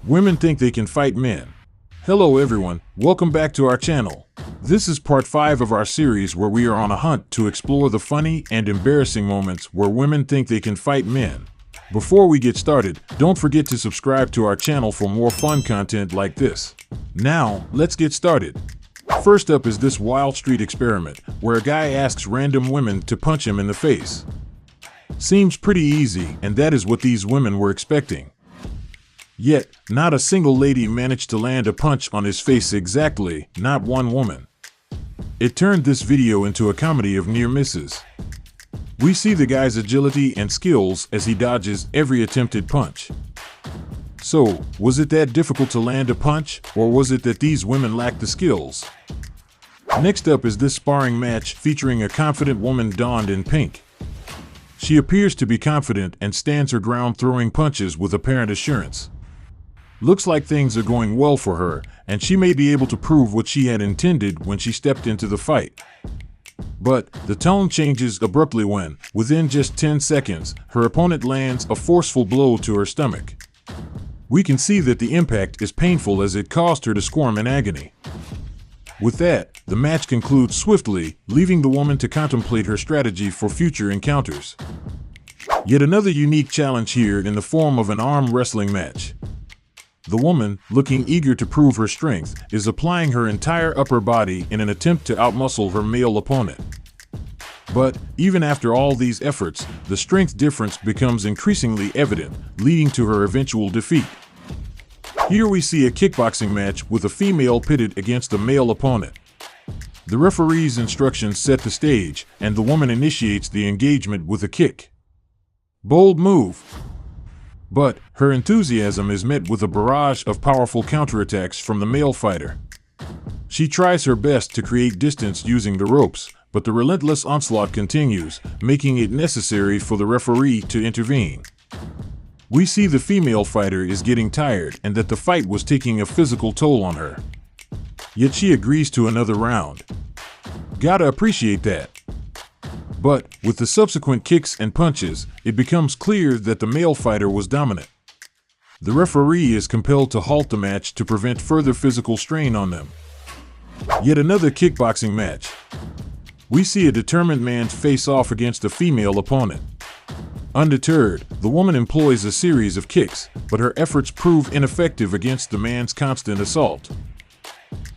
Women think they can fight men. Hello everyone, welcome back to our channel. This is part 5 of our series where we are on a hunt to explore the funny and embarrassing moments where women think they can fight men. Before we get started, don't forget to subscribe to our channel for more fun content like this. Now, let's get started. First up is this wild street experiment, where a guy asks random women to punch him in the face. Seems pretty easy, and that is what these women were expecting. Yet, not a single lady managed to land a punch on his face exactly, not one woman. It turned this video into a comedy of near misses. We see the guy's agility and skills as he dodges every attempted punch. So, was it that difficult to land a punch, or was it that these women lacked the skills? Next up is this sparring match featuring a confident woman donned in pink. She appears to be confident and stands her ground, throwing punches with apparent assurance. Looks like things are going well for her, and she may be able to prove what she had intended when she stepped into the fight. But the tone changes abruptly when, within just 10 seconds, her opponent lands a forceful blow to her stomach. We can see that the impact is painful as it caused her to squirm in agony. With that, the match concludes swiftly, leaving the woman to contemplate her strategy for future encounters. Yet another unique challenge here in the form of an arm wrestling match. The woman, looking eager to prove her strength, is applying her entire upper body in an attempt to outmuscle her male opponent. But, even after all these efforts, the strength difference becomes increasingly evident, leading to her eventual defeat. Here we see a kickboxing match with a female pitted against a male opponent. The referee's instructions set the stage, and the woman initiates the engagement with a kick. Bold move! But her enthusiasm is met with a barrage of powerful counterattacks from the male fighter. She tries her best to create distance using the ropes, but the relentless onslaught continues, making it necessary for the referee to intervene. We see the female fighter is getting tired and that the fight was taking a physical toll on her. Yet she agrees to another round. Gotta appreciate that. But, with the subsequent kicks and punches, it becomes clear that the male fighter was dominant. The referee is compelled to halt the match to prevent further physical strain on them. Yet another kickboxing match. We see a determined man face off against a female opponent. Undeterred, the woman employs a series of kicks, but her efforts prove ineffective against the man's constant assault.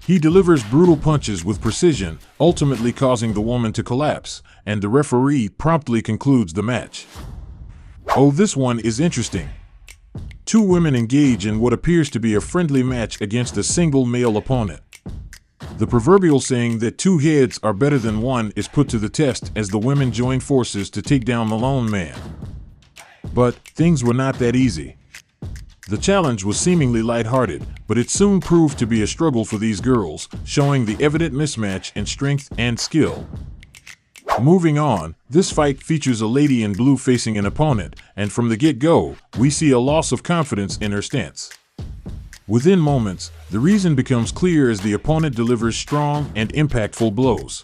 He delivers brutal punches with precision, ultimately causing the woman to collapse, and the referee promptly concludes the match. Oh, this one is interesting. Two women engage in what appears to be a friendly match against a single male opponent. The proverbial saying that two heads are better than one is put to the test as the women join forces to take down the lone man. But things were not that easy. The challenge was seemingly lighthearted, but it soon proved to be a struggle for these girls, showing the evident mismatch in strength and skill. Moving on, this fight features a lady in blue facing an opponent, and from the get-go, we see a loss of confidence in her stance. Within moments, the reason becomes clear as the opponent delivers strong and impactful blows.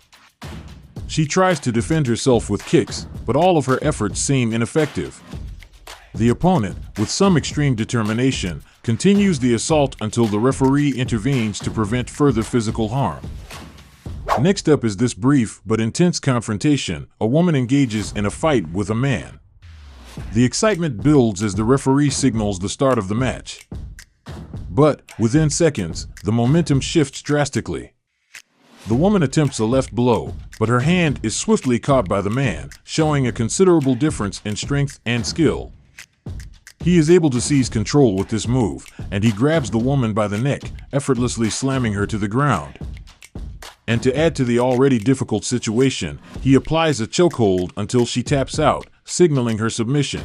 She tries to defend herself with kicks, but all of her efforts seem ineffective. The opponent, with some extreme determination, continues the assault until the referee intervenes to prevent further physical harm. Next up is this brief but intense confrontation. A woman engages in a fight with a man. The excitement builds as the referee signals the start of the match. But, within seconds, the momentum shifts drastically. The woman attempts a left blow, but her hand is swiftly caught by the man, showing a considerable difference in strength and skill. He is able to seize control with this move, and he grabs the woman by the neck, effortlessly slamming her to the ground. And to add to the already difficult situation, he applies a chokehold until she taps out, signaling her submission.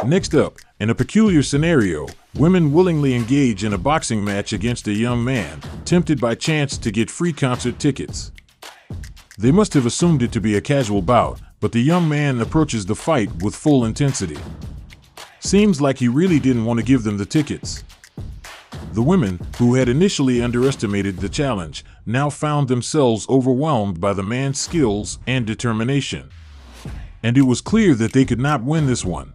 Next up, in a peculiar scenario, women willingly engage in a boxing match against a young man, tempted by chance to get free concert tickets. They must have assumed it to be a casual bout, but the young man approaches the fight with full intensity. Seems like he really didn't want to give them the tickets. The women, who had initially underestimated the challenge, now found themselves overwhelmed by the man's skills and determination. And it was clear that they could not win this one.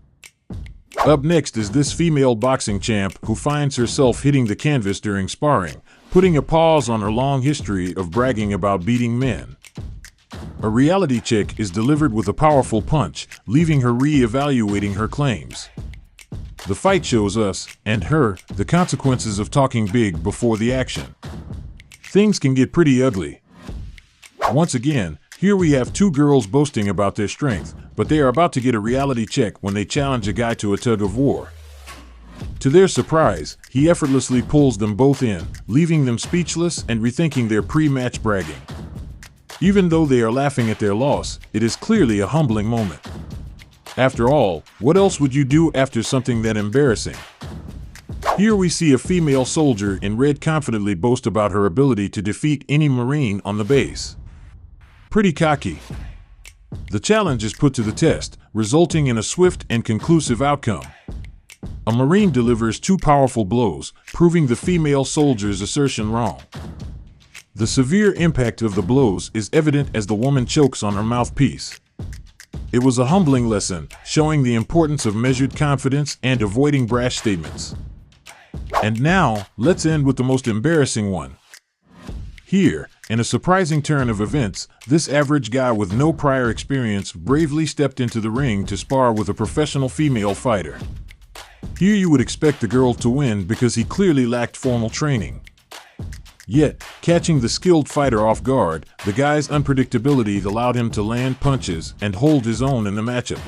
Up next is this female boxing champ who finds herself hitting the canvas during sparring, putting a pause on her long history of bragging about beating men. A reality check is delivered with a powerful punch, leaving her re-evaluating her claims. The fight shows us, and her, the consequences of talking big before the action. Things can get pretty ugly. Once again, here we have two girls boasting about their strength, but they are about to get a reality check when they challenge a guy to a tug of war. To their surprise, he effortlessly pulls them both in, leaving them speechless and rethinking their pre-match bragging. Even though they are laughing at their loss, it is clearly a humbling moment. After all, what else would you do after something that embarrassing? Here we see a female soldier in red confidently boast about her ability to defeat any Marine on the base. Pretty cocky. The challenge is put to the test, resulting in a swift and conclusive outcome. A Marine delivers two powerful blows, proving the female soldier's assertion wrong. The severe impact of the blows is evident as the woman chokes on her mouthpiece. It was a humbling lesson, showing the importance of measured confidence and avoiding brash statements. And now, let's end with the most embarrassing one. Here, in a surprising turn of events, this average guy with no prior experience bravely stepped into the ring to spar with a professional female fighter. Here you would expect the girl to win because he clearly lacked formal training. Yet, catching the skilled fighter off guard, the guy's unpredictability allowed him to land punches and hold his own in the matchup.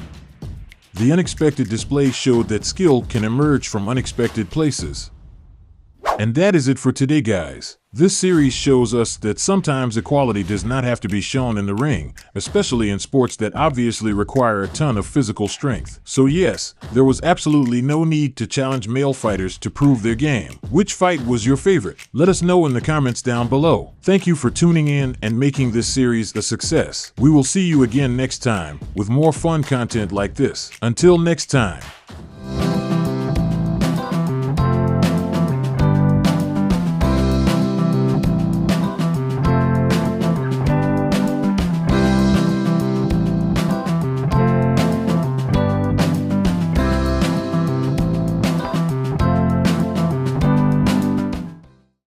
The unexpected display showed that skill can emerge from unexpected places. And that is it for today, guys. This series shows us that sometimes equality does not have to be shown in the ring, especially in sports that obviously require a ton of physical strength. So yes, there was absolutely no need to challenge male fighters to prove their game. Which fight was your favorite? Let us know in the comments down below. Thank you for tuning in and making this series a success. We will see you again next time with more fun content like this. Until next time.